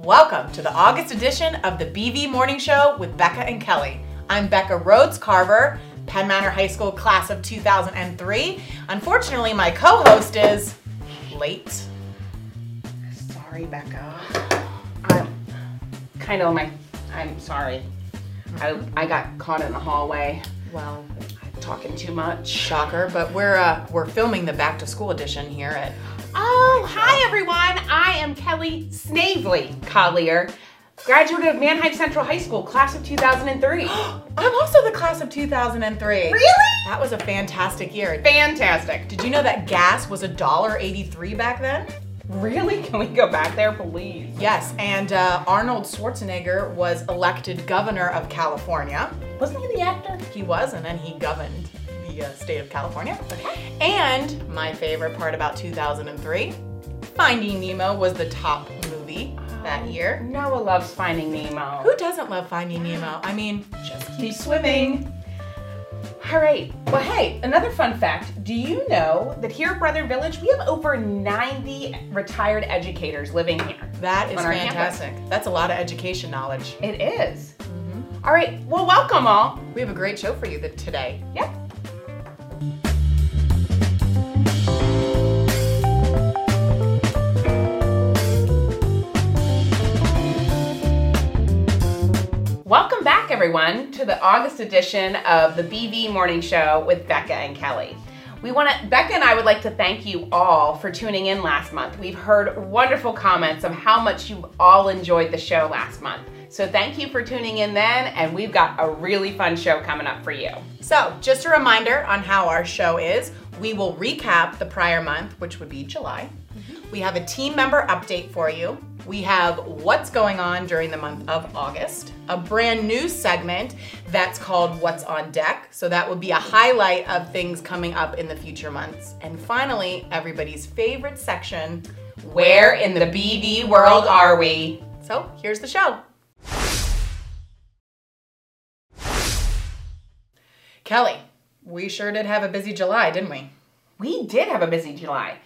Welcome to the August edition of the BV Morning Show with Becca and Kelly. I'm Becca Rhodes Carver, Penn Manor High School class of 2003. Unfortunately, my co-host is late. Sorry, Becca. I'm sorry. I got caught in the hallway. Well, I'm talking too much. shocker, but we're filming the back to school edition here at Hi everyone. I am Kelly Snavely Collier, graduate of Manheim Central High School, class of 2003. I'm also the class of 2003. Really? That was a fantastic year. Fantastic. Did you know that gas was $1.83 back then? Really? Can we go back there, please? Yes, and Arnold Schwarzenegger was elected governor of California. Wasn't he the actor? He was, and then he governed the state of California. Okay. And my favorite part about 2003, Finding Nemo was the top movie that year. Noah loves Finding Nemo. Who doesn't love Finding Nemo? I mean, just keep swimming. All right. Well, hey, another fun fact. Do you know that here at Brother Village, we have over 90 retired educators living here? That is on our fantastic. campus. That's a lot of education knowledge. It is. All right. Well, welcome all. We have a great show for you today. Yep. Welcome back, everyone, to the August edition of the BV Morning Show with Becca and Kelly. Becca and I would like to thank you all for tuning in last month. We've heard wonderful comments of how much you all enjoyed the show last month. So thank you for tuning in then, and we've got a really fun show coming up for you. So, just a reminder on how our show is. We will recap the prior month, which would be July. We have a team member update for you. We have what's going on during the month of August, a brand new segment that's called What's on Deck. So that will be a highlight of things coming up in the future months. And finally, everybody's favorite section, Where in the BV world are we? So here's the show. Kelly, we sure did have a busy July, didn't we? We did have a busy July.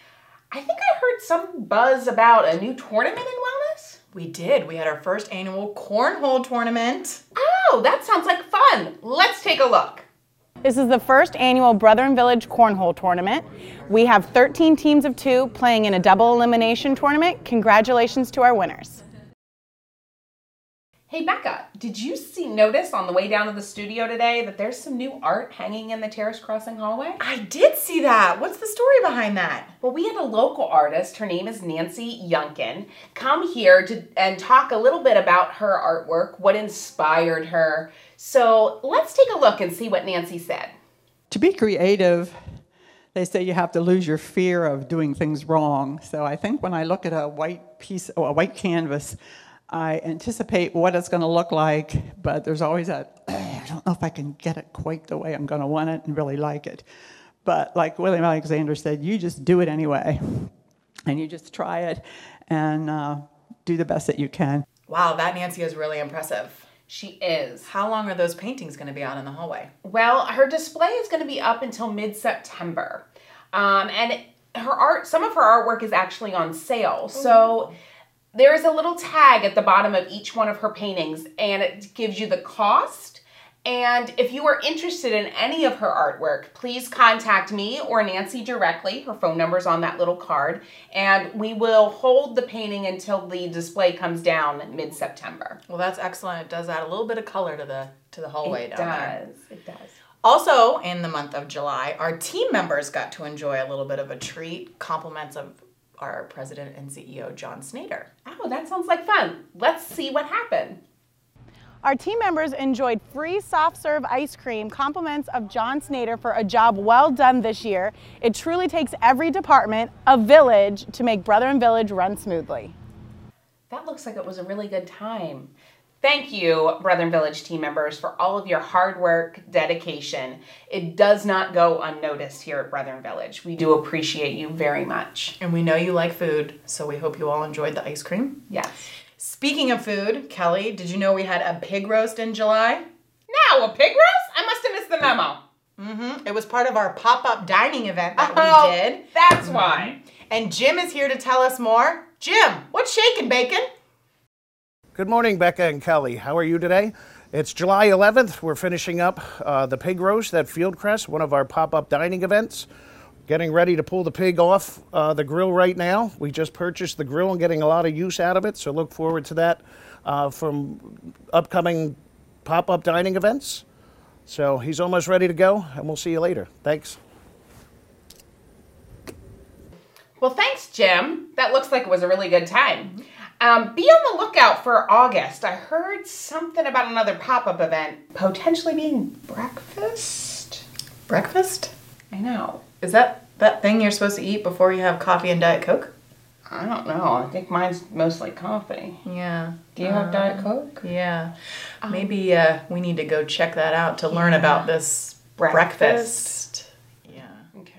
I think I heard some buzz about a new tournament in wellness. We did. We had our first annual cornhole tournament. Oh, that sounds like fun. Let's take a look. This is the first annual Brother and Village Cornhole Tournament. We have 13 teams of 2 playing in a double elimination tournament. Congratulations to our winners. Hey Becca, did you notice on the way down to the studio today that there's some new art hanging in the terrace crossing hallway? I did see that. What's the story behind that? Well, we had a local artist, her name is Nancy Yunkin, come here and talk a little bit about her artwork, what inspired her. So let's take a look and see what Nancy said. To be creative, they say you have to lose your fear of doing things wrong. So I think when I look at a white canvas, I anticipate what it's going to look like, but there's always that, I don't know if I can get it quite the way I'm going to want it and really like it. But like William Alexander said, you just do it anyway. And you just try it and do the best that you can. Wow, that Nancy is really impressive. She is. How long are those paintings going to be out in the hallway? Well, her display is going to be up until mid-September. And some of her artwork is actually on sale. So there is a little tag at the bottom of each one of her paintings, and it gives you the cost. And if you are interested in any of her artwork, please contact me or Nancy directly. Her phone number is on that little card. And we will hold the painting until the display comes down mid-September. Well, that's excellent. It does add a little bit of color to the hallway down there. It does. Also, in the month of July, our team members got to enjoy a little bit of a treat, compliments of our president and CEO, John Snyder. Oh, that sounds like fun. Let's see what happened. Our team members enjoyed free soft serve ice cream, compliments of John Snyder for a job well done this year. It truly takes every department, a village, to make Brother and Village run smoothly. That looks like it was a really good time. Thank you, Brother and Village team members, for all of your hard work, dedication. It does not go unnoticed here at Brother and Village. We do appreciate you very much. And we know you like food, so we hope you all enjoyed the ice cream. Yes. Speaking of food, Kelly, did you know we had a pig roast in July? No, a pig roast? I must have missed the memo. It was part of our pop-up dining event that we did. That's why. And Jim is here to tell us more. Jim, what's shaking, bacon? Good morning, Becca and Kelly. How are you today? It's July 11th. We're finishing up the pig roast at Fieldcrest, one of our pop-up dining events. Getting ready to pull the pig off the grill right now. We just purchased the grill and getting a lot of use out of it, so look forward to that from upcoming pop-up dining events. So he's almost ready to go, and we'll see you later. Thanks. Well, thanks, Jim. That looks like it was a really good time. Be on the lookout for August. I heard something about another pop-up event, potentially being breakfast. Breakfast? I know. Is that thing you're supposed to eat before you have coffee and Diet Coke? I don't know. I think mine's mostly coffee. Yeah. Do you have Diet Coke? Yeah. Maybe we need to go check that out to learn about this breakfast. Yeah. Okay.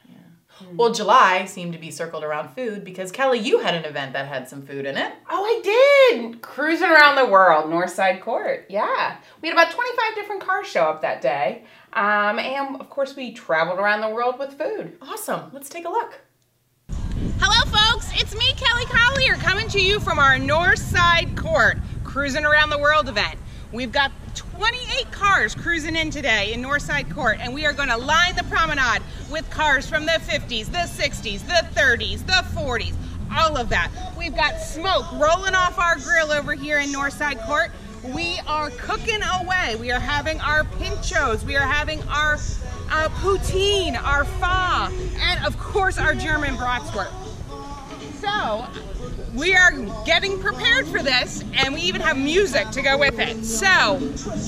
Yeah. Well, July seemed to be circled around food because, Kelly, you had an event that had some food in it. Oh, I did! Cruising around the world, Northside Court. Yeah. We had about 25 different cars show up that day. And, of course, we traveled around the world with food. Awesome. Let's take a look. Hello, folks. It's me, Kelly Collier, coming to you from our Northside Court Cruising Around the World event. We've got 28 cars cruising in today in Northside Court, and we are going to line the promenade with cars from the 50s, the 60s, the 30s, the 40s, all of that. We've got smoke rolling off our grill over here in Northside Court. We are cooking away. We are having our pinchos. We are having our poutine, our pho, and of course our German bratwurst. So we are getting prepared for this, and we even have music to go with it. So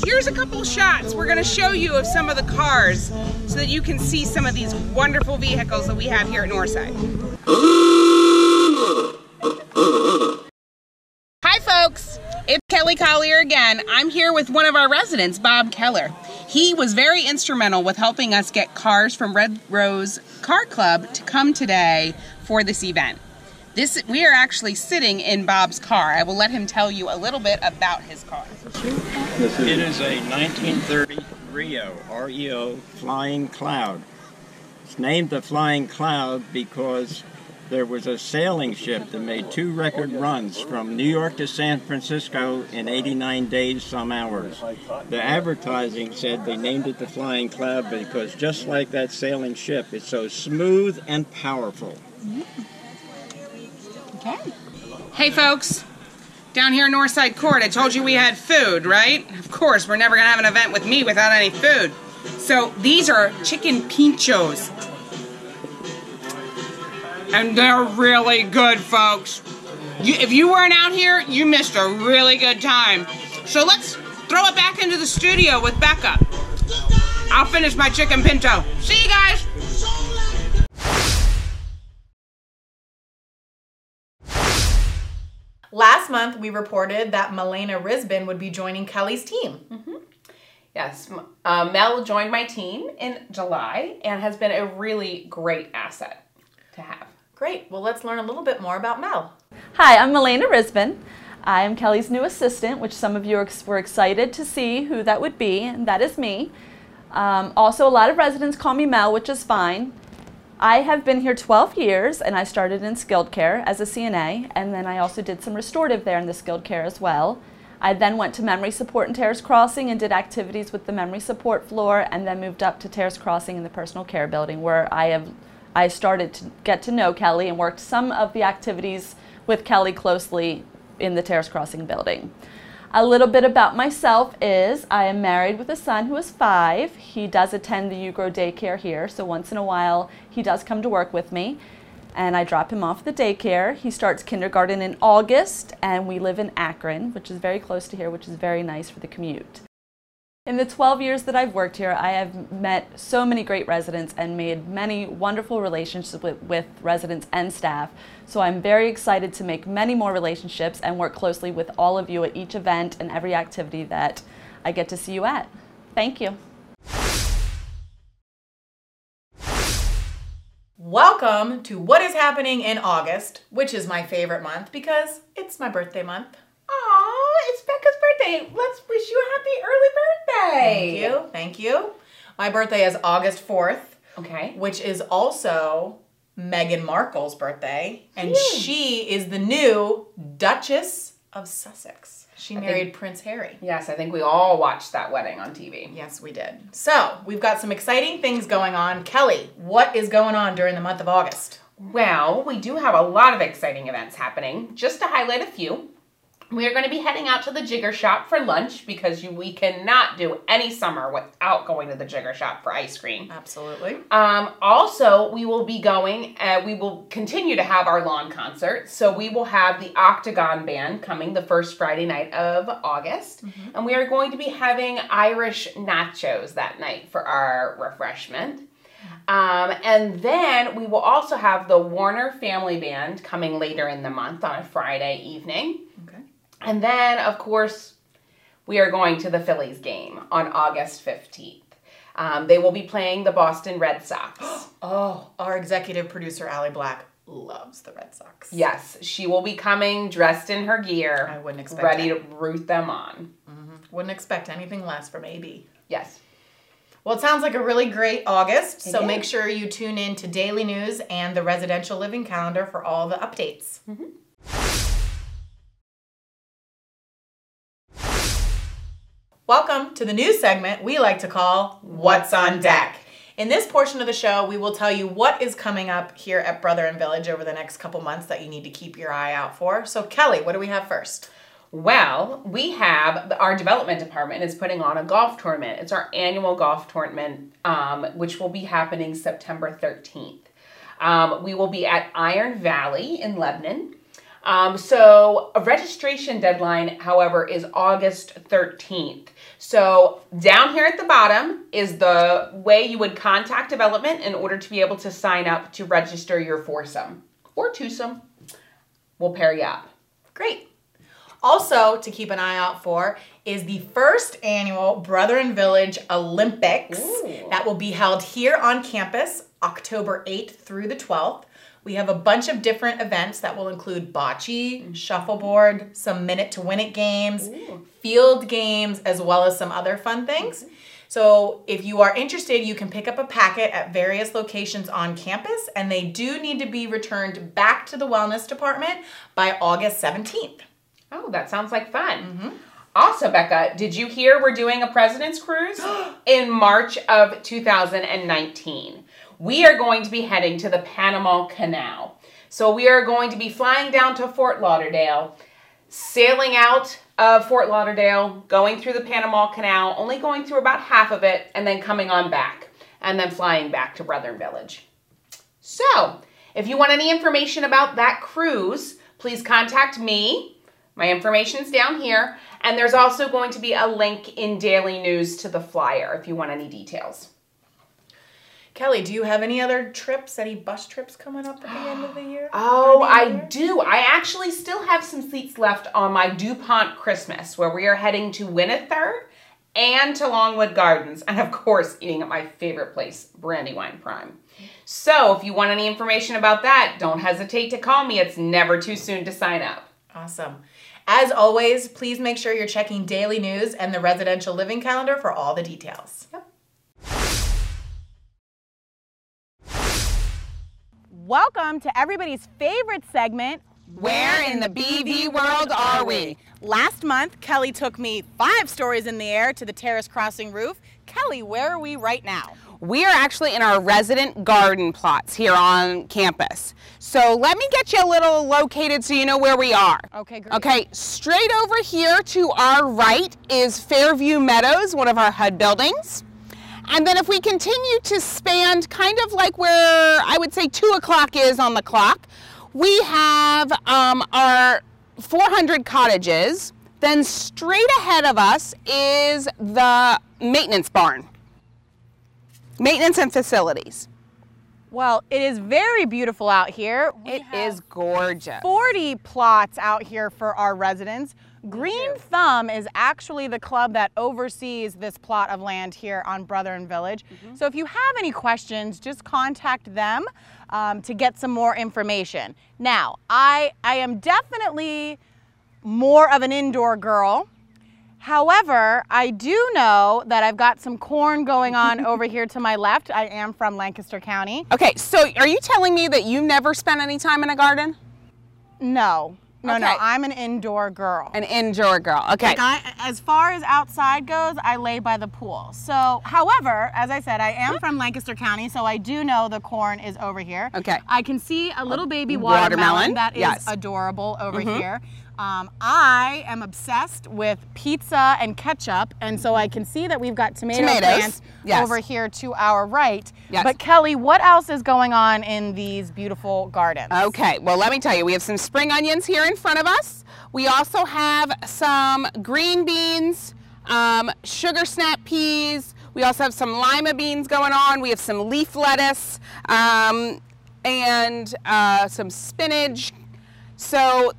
here's a couple shots we're going to show you of some of the cars so that you can see some of these wonderful vehicles that we have here at Northside. Hi folks, it's Kelly Collier again. I'm here with one of our residents, Bob Keller. He was very instrumental with helping us get cars from Red Rose Car Club to come today for this event. We are actually sitting in Bob's car. I will let him tell you a little bit about his car. It is a 1930 Rio, R-E-O, Flying Cloud. It's named the Flying Cloud because there was a sailing ship that made 2 record runs from New York to San Francisco in 89 days, some hours. The advertising said they named it the Flying Cloud because just like that sailing ship, it's so smooth and powerful. Okay. Hey folks, down here in Northside Court, I told you we had food, right? Of course, we're never gonna have an event with me without any food. So these are chicken pinchos. And they're really good, folks. If you weren't out here, you missed a really good time. So let's throw it back into the studio with Becca. I'll finish my chicken pinto. See you guys. Last month, we reported that Milena Risbin would be joining Kelly's team. Mm-hmm. Yes, Mel joined my team in July and has been a really great asset to have. Great. Well, let's learn a little bit more about Mel. Hi, I'm Milena Risbin. I am Kelly's new assistant, which some of you were excited to see who that would be, and that is me. Also, a lot of residents call me Mel, which is fine. I have been here 12 years, and I started in skilled care as a CNA, and then I also did some restorative there in the skilled care as well. I then went to memory support in Terrace Crossing and did activities with the memory support floor, and then moved up to Terrace Crossing in the personal care building, where I started to get to know Kelly and worked some of the activities with Kelly closely in the Terrace Crossing building. A little bit about myself is I am married with a son who is 5. He does attend the UGRO daycare here, so once in a while he does come to work with me, and I drop him off at the daycare. He starts kindergarten in August, and we live in Akron, which is very close to here, which is very nice for the commute. In the 12 years that I've worked here, I have met so many great residents and made many wonderful relationships with residents and staff. So I'm very excited to make many more relationships and work closely with all of you at each event and every activity that I get to see you at. Thank you. Welcome to what is happening in August, which is my favorite month because it's my birthday month. Aw, it's Becca's birthday. Let's wish you a happy early birthday. Thank you. Thank you. My birthday is August 4th. Okay. Which is also Meghan Markle's birthday. And she is the new Duchess of Sussex. She married Prince Harry. Yes, I think we all watched that wedding on TV. Yes, we did. So, we've got some exciting things going on. Kelly, what is going on during the month of August? Well, we do have a lot of exciting events happening. Just to highlight a few, we are going to be heading out to the Jigger Shop for lunch because we cannot do any summer without going to the Jigger Shop for ice cream. Absolutely. Also, we will be going, we will continue to have our lawn concert. So we will have the Octagon Band coming the first Friday night of August. And we are going to be having Irish nachos that night for our refreshment. And then we will also have the Warner Family Band coming later in the month on a Friday evening. Okay. And then, of course, we are going to the Phillies game on August 15th. They will be playing the Boston Red Sox. Oh, our executive producer, Allie Black, loves the Red Sox. Yes, she will be coming dressed in her gear. I wouldn't expect ready to root them on. Wouldn't expect anything less from AB. Yes. Well, it sounds like a really great August, so is. make sure you tune in to Daily News and the Residential Living Calendar for all the updates. Welcome to the news segment we like to call What's on Deck. In this portion of the show, we will tell you what is coming up here at Brother and Village over the next couple months that you need to keep your eye out for. So, Kelly, what do we have first? Well, we have, our development department is putting on a golf tournament. It's our annual golf tournament, which will be happening September 13th. We will be at Iron Valley in Lebanon. So a registration deadline, however, is August 13th. So down here at the bottom is the way you would contact development in order to be able to sign up to register your foursome or twosome. We'll pair you up. Great. Also, to keep an eye out for is the first annual Brother and Village Olympics that will be held here on campus October 8th through the 12th. We have a bunch of different events that will include bocce, shuffleboard, some minute to win it games, field games, as well as some other fun things. So if you are interested, you can pick up a packet at various locations on campus, and they do need to be returned back to the wellness department by August 17th. Oh, that sounds like fun. Also, Becca, did you hear we're doing a President's Cruise in March of 2019? We are going to be heading to the Panama Canal. So we are going to be flying down to Fort Lauderdale, sailing out of Fort Lauderdale, going through the Panama Canal, only going through about half of it, and then coming on back, and then flying back to Brother and Village. So, if you want any information about that cruise, please contact me. My information's down here, and there's also going to be a link in Daily News to the flyer if you want any details. Kelly, do you have any other trips, any bus trips coming up at the end of the year? Oh, I do. I actually still have some seats left on my DuPont Christmas, where we are heading to Winnethur and to Longwood Gardens, and of course, eating at my favorite place, Brandywine Prime. So if you want any information about that, don't hesitate to call me. It's never too soon to sign up. Awesome. As always, please make sure you're checking Daily News and the Residential Living Calendar for all the details. Yep. Welcome to everybody's favorite segment, Where in the BV world are we? Last month, Kelly took me 5 stories in the air to the terrace crossing roof. Kelly, where are we right now? We are actually in our resident garden plots here on campus. So let me get you a little located so you know where we are. Okay, great. Okay, straight over here to our right is Fairview Meadows, one of our HUD buildings. And then if we continue to span kind of like where I would say 2 o'clock is on the clock, we have our 400 cottages. Then straight ahead of us is the maintenance barn. Maintenance and facilities. Well, it is very beautiful out here. It is gorgeous. 40 plots out here for our residents. Green Thumb is actually the club that oversees this plot of land here on Brother and Village. So if you have any questions, just contact them to get some more information. Now, I am definitely more of an indoor girl. However, I do know that I've got some corn going on over here to my left. I am from Lancaster County. Okay, so are you telling me that you never spent any time in a garden? No. No, Okay. I'm an indoor girl. An indoor girl. Okay. Like as far as outside goes, I lay by the pool. So, however, as I said, I am from Lancaster County, so I do know the corn is over here. Okay. I can see a little baby watermelon that is yes. adorable over here. I am obsessed with pizza and ketchup, and so I can see that we've got tomatoes plants yes. over here to our right. Yes. But Kelly, what else is going on in these beautiful gardens? Okay, well, let me tell you, we have some spring onions here in front of us. We also have some green beans, sugar snap peas. We also have some lima beans going on. We have some leaf lettuce and some spinach. So,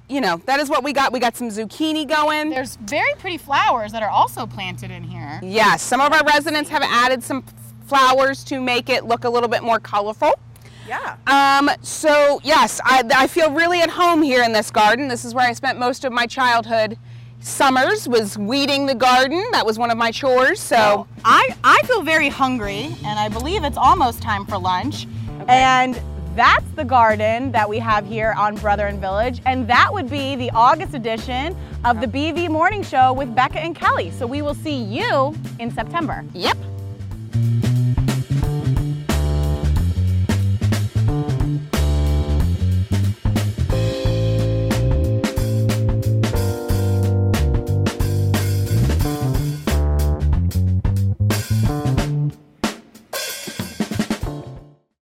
you know, that is what we got. We got some zucchini going. There's very pretty flowers that are also planted in here. Yes, some of our residents have added some flowers to make it look a little bit more colorful. Yeah. So yes, I feel really at home here in this garden. This is where I spent most of my childhood summers, was weeding the garden. That was one of my chores. So I feel very hungry, and I believe it's almost time for lunch. Okay. And that's the garden that we have here on Brother and Village, and that would be the August edition of the BV Morning Show with Becca and Kelly. So we will see you in September. Yep.